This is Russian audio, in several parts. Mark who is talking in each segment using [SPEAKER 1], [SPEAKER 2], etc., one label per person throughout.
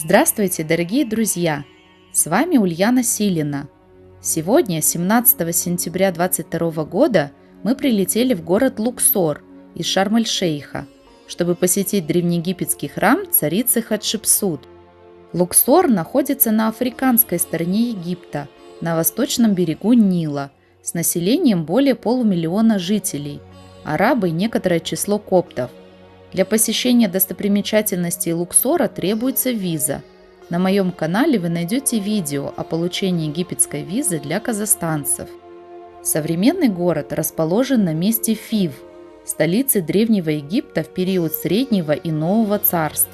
[SPEAKER 1] Здравствуйте, дорогие друзья! С вами Ульяна Силина. Сегодня, 17 сентября 2022 года, мы прилетели в город Луксор из Шарм-эль-Шейха, чтобы посетить древнеегипетский храм царицы Хатшепсут. Луксор находится на африканской стороне Египта, на восточном берегу Нила, с населением более полумиллиона жителей, арабы и некоторое число коптов. Для посещения достопримечательностей Луксора требуется виза. На моем канале вы найдете видео о получении египетской визы для казахстанцев. Современный город расположен на месте Фив, столицы Древнего Египта в период Среднего и Нового царств.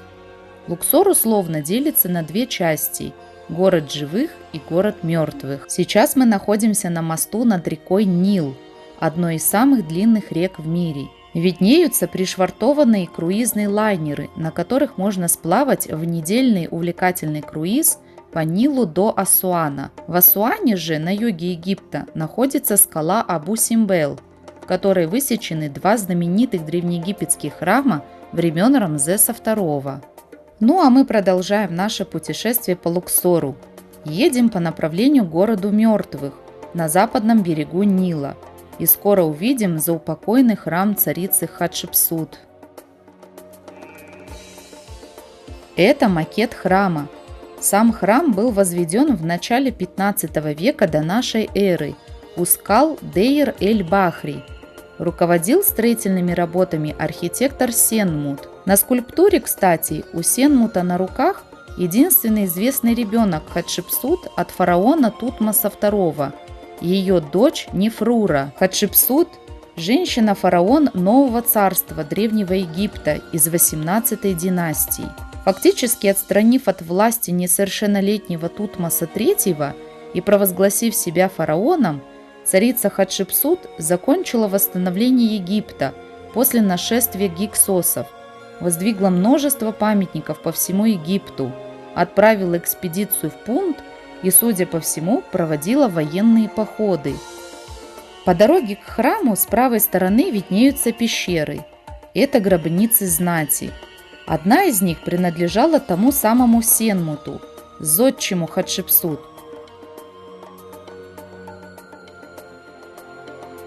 [SPEAKER 1] Луксор условно делится на две части – город живых и город мертвых. Сейчас мы находимся на мосту над рекой Нил, одной из самых длинных рек в мире. Виднеются пришвартованные круизные лайнеры, на которых можно сплавать в недельный увлекательный круиз по Нилу до Асуана. В Асуане же, на юге Египта, находится скала Абу-Симбел, в которой высечены два знаменитых древнеегипетских храма времен Рамзеса II. Ну а мы продолжаем наше путешествие по Луксору. Едем по направлению к городу мертвых на западном берегу Нила. И скоро увидим заупокойный храм царицы Хатшепсут. Это макет храма. Сам храм был возведен в начале 15 века до нашей эры у скал Дейр-эль-Бахри. Руководил строительными работами архитектор Сенмут. На скульптуре, кстати, у Сенмута на руках единственный известный ребенок Хатшепсут от фараона Тутмоса II. Ее дочь Нефрура. Хатшепсут – женщина-фараон нового царства Древнего Египта из 18-й династии. Фактически отстранив от власти несовершеннолетнего Тутмоса III и провозгласив себя фараоном, царица Хатшепсут закончила восстановление Египта после нашествия гиксосов, воздвигла множество памятников по всему Египту, отправила экспедицию в Пунт и, судя по всему, проводила военные походы. По дороге к храму с правой стороны виднеются пещеры. Это гробницы знати. Одна из них принадлежала тому самому Сенмуту, зодчему Хатшепсут.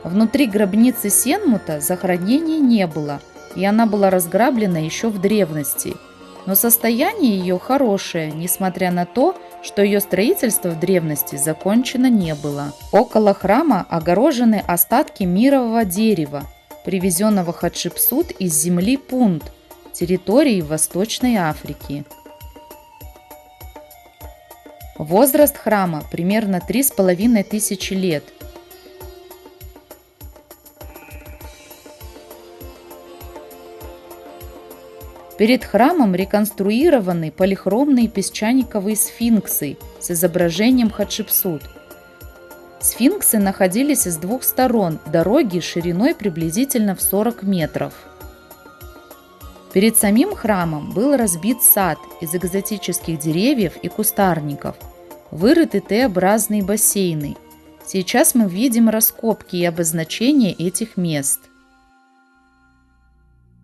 [SPEAKER 1] Внутри гробницы Сенмута захоронения не было, и она была разграблена еще в древности. Но состояние ее хорошее, несмотря на то, что ее строительство в древности закончено не было. Около храма огорожены остатки мирового дерева, привезенного Хатшепсут из земли Пунт, территории Восточной Африки. Возраст храма примерно 3500 лет. Перед храмом реконструированы полихромные песчаниковые сфинксы с изображением Хатшепсут. Сфинксы находились с двух сторон дороги шириной приблизительно в 40 метров. Перед самим храмом был разбит сад из экзотических деревьев и кустарников, вырыты Т-образные бассейны. Сейчас мы видим раскопки и обозначения этих мест.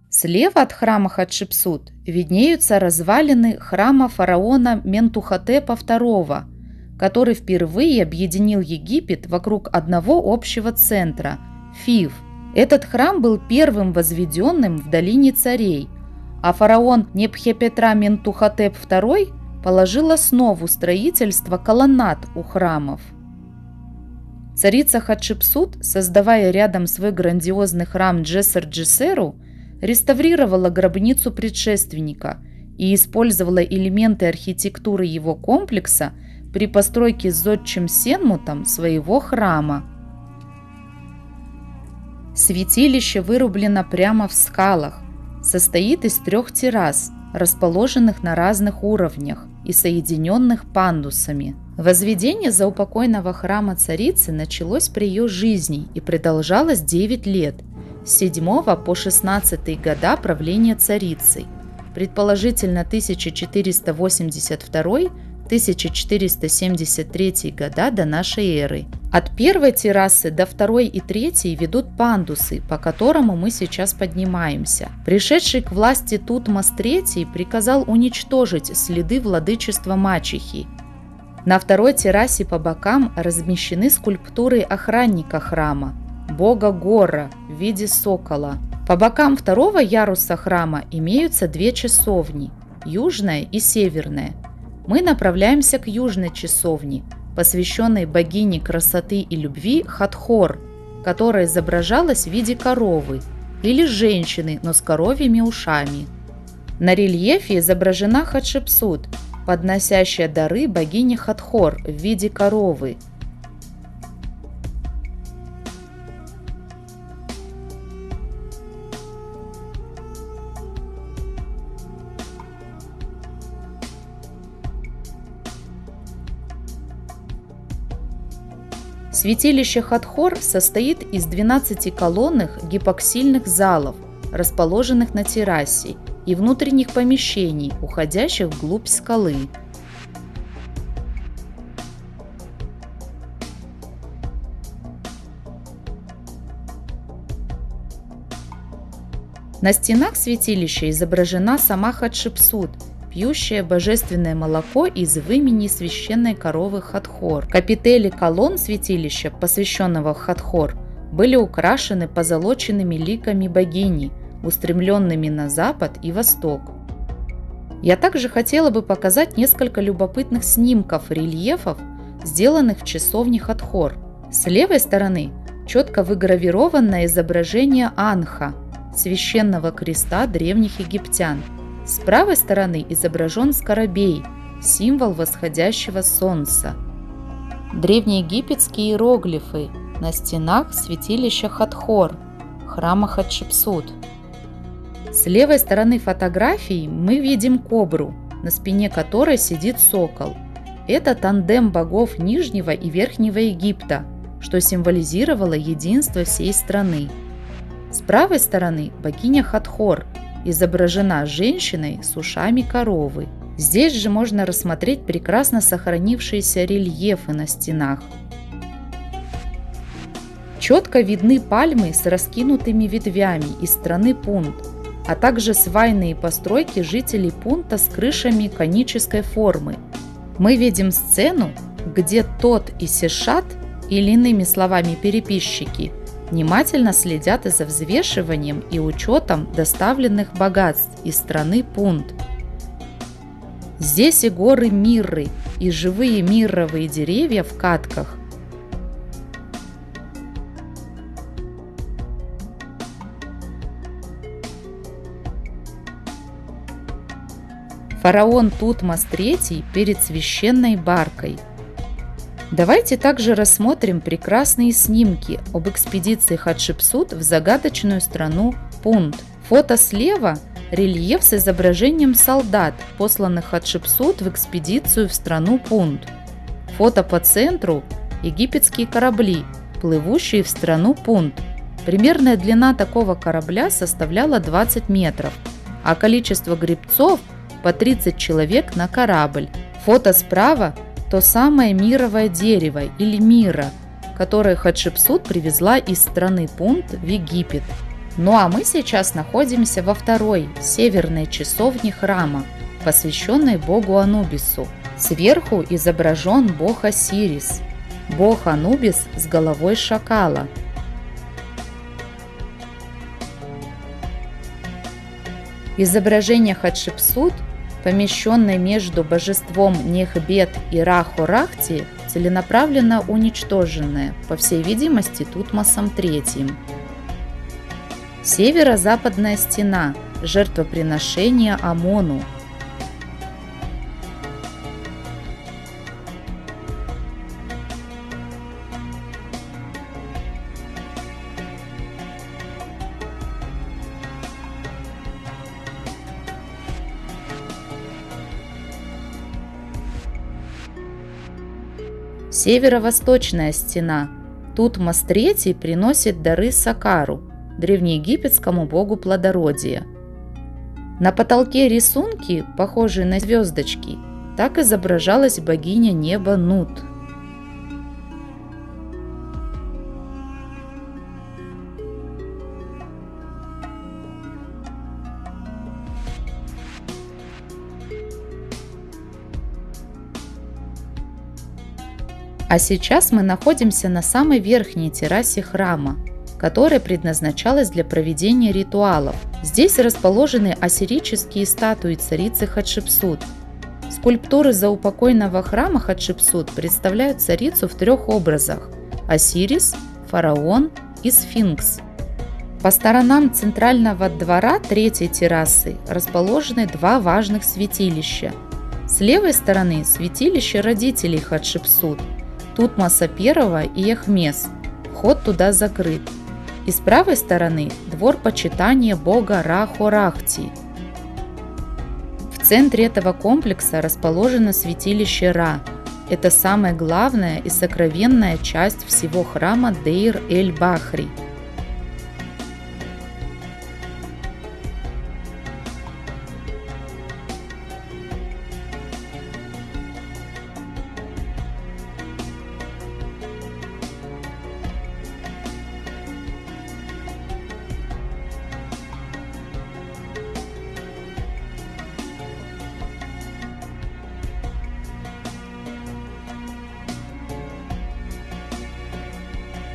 [SPEAKER 1] Слева от храма Хатшепсут виднеются развалины храма фараона Ментухотепа II, который впервые объединил Египет вокруг одного общего центра – Фив. Этот храм был первым возведенным в долине царей, а фараон Непхепетра Ментухотеп II положил основу строительства колоннад у храмов. Царица Хатшепсут, создавая рядом свой грандиозный храм Джесер-Джесеру, реставрировала гробницу предшественника и использовала элементы архитектуры его комплекса при постройке зодчим Сенмутом своего храма. Святилище вырублено прямо в скалах, состоит из 3 террас, расположенных на разных уровнях и соединенных пандусами. Возведение заупокойного храма царицы началось при ее жизни и продолжалось 9 лет, с 7 по 16 года правления царицы, предположительно 1482-1473 года до нашей эры. От первой террасы до второй и третьей ведут пандусы, по которому мы сейчас поднимаемся. Пришедший к власти Тутмос III приказал уничтожить следы владычества мачехи. На второй террасе по бокам размещены скульптуры охранника храма, бога Гора в виде сокола. По бокам второго яруса храма имеются две часовни – южная и северная. Мы направляемся к южной часовне, посвященной богине красоты и любви Хатхор, которая изображалась в виде коровы или женщины, но с коровьими ушами. На рельефе изображена Хатшепсут, подносящая дары богине Хатхор в виде коровы. Святилище Хатхор состоит из 12 колонных гипоксильных залов, расположенных на террасе, и внутренних помещений, уходящих вглубь скалы. На стенах святилища изображена сама Хатшепсут, пьющая божественное молоко из вымени священной коровы Хатхор. Капители колонн святилища, посвященного Хатхор, были украшены позолоченными ликами богини, устремленными на запад и восток. Я также хотела бы показать несколько любопытных снимков рельефов, сделанных в часовне Хатхор. С левой стороны четко выгравированное изображение Анха, священного креста древних египтян. С правой стороны изображен скоробей, символ восходящего солнца. Древнеегипетские иероглифы на стенах святилища Хатхор, храма Хатшепсут. С левой стороны фотографии мы видим кобру, на спине которой сидит сокол. Это тандем богов Нижнего и Верхнего Египта, что символизировало единство всей страны. С правой стороны богиня Хатхор изображена женщиной с ушами коровы. Здесь же можно рассмотреть прекрасно сохранившиеся рельефы на стенах. Четко видны пальмы с раскинутыми ветвями из страны Пунт, а также свайные постройки жителей Пунта с крышами конической формы. Мы видим сцену, где Тот и Сешат, или иными словами переписчики, внимательно следят за взвешиванием и учетом доставленных богатств из страны Пунт. Здесь и горы мирры, и живые мирровые деревья в катках. Фараон Тутмос III перед священной баркой. Давайте также рассмотрим прекрасные снимки об экспедиции Хатшепсут в загадочную страну Пунт. Фото слева – рельеф с изображением солдат, посланных Хатшепсут в экспедицию в страну Пунт. Фото по центру – египетские корабли, плывущие в страну Пунт. Примерная длина такого корабля составляла 20 метров, а количество гребцов – по 30 человек на корабль. Фото справа – то самое мировое дерево или мира, которое Хатшепсут привезла из страны Пунт в Египет. Ну а мы сейчас находимся во второй, северной часовне храма, посвященной богу Анубису. Сверху изображен бог Осирис, бог Анубис с головой шакала. Изображение Хатшепсут, помещенное между божеством Нехбет и Ра-Хорахти, целенаправленно уничтоженное, по всей видимости, Тутмосом III. Северо-западная стена – жертвоприношение Амону. Северо-восточная стена. Тутмос III приносит дары Сакару, древнеегипетскому богу плодородия. На потолке рисунки, похожие на звездочки, так изображалась богиня неба Нут. А сейчас мы находимся на самой верхней террасе храма, которая предназначалась для проведения ритуалов. Здесь расположены ассирийские статуи царицы Хатшепсут. Скульптуры заупокойного храма Хатшепсут представляют царицу в 3 образах – Осирис, фараон и сфинкс. По сторонам центрального двора 3-й террасы расположены 2 важных святилища. С левой стороны святилище родителей Хатшепсут – Тутмоса I и Эхмес, вход туда закрыт. И с правой стороны двор почитания бога Ра-Хорахти. В центре этого комплекса расположено святилище Ра. Это самая главная и сокровенная часть всего храма Дейр-эль-Бахри.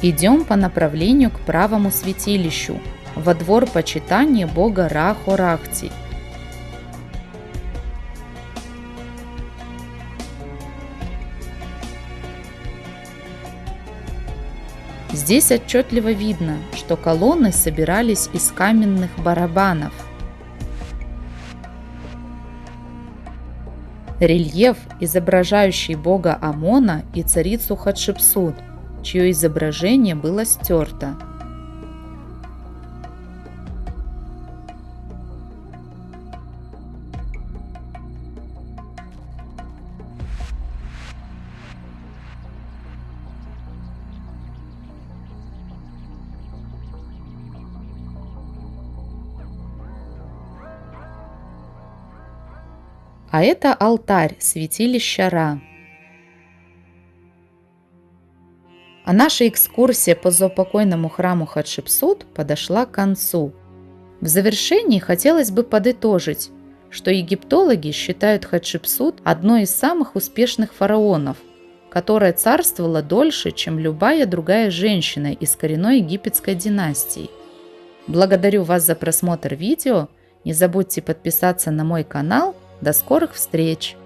[SPEAKER 1] Идем по направлению к правому святилищу, во двор почитания бога Ра-Хорахти. Здесь отчетливо видно, что колонны собирались из каменных барабанов. Рельеф, изображающий бога Амона и царицу Хатшепсут, чье изображение было стерто. А это алтарь святилища Ра. А наша экскурсия по заупокойному храму Хатшепсут подошла к концу. В завершении хотелось бы подытожить, что египтологи считают Хатшепсут одной из самых успешных фараонов, которая царствовала дольше, чем любая другая женщина из коренной египетской династии. Благодарю вас за просмотр видео, не забудьте подписаться на мой канал. До скорых встреч!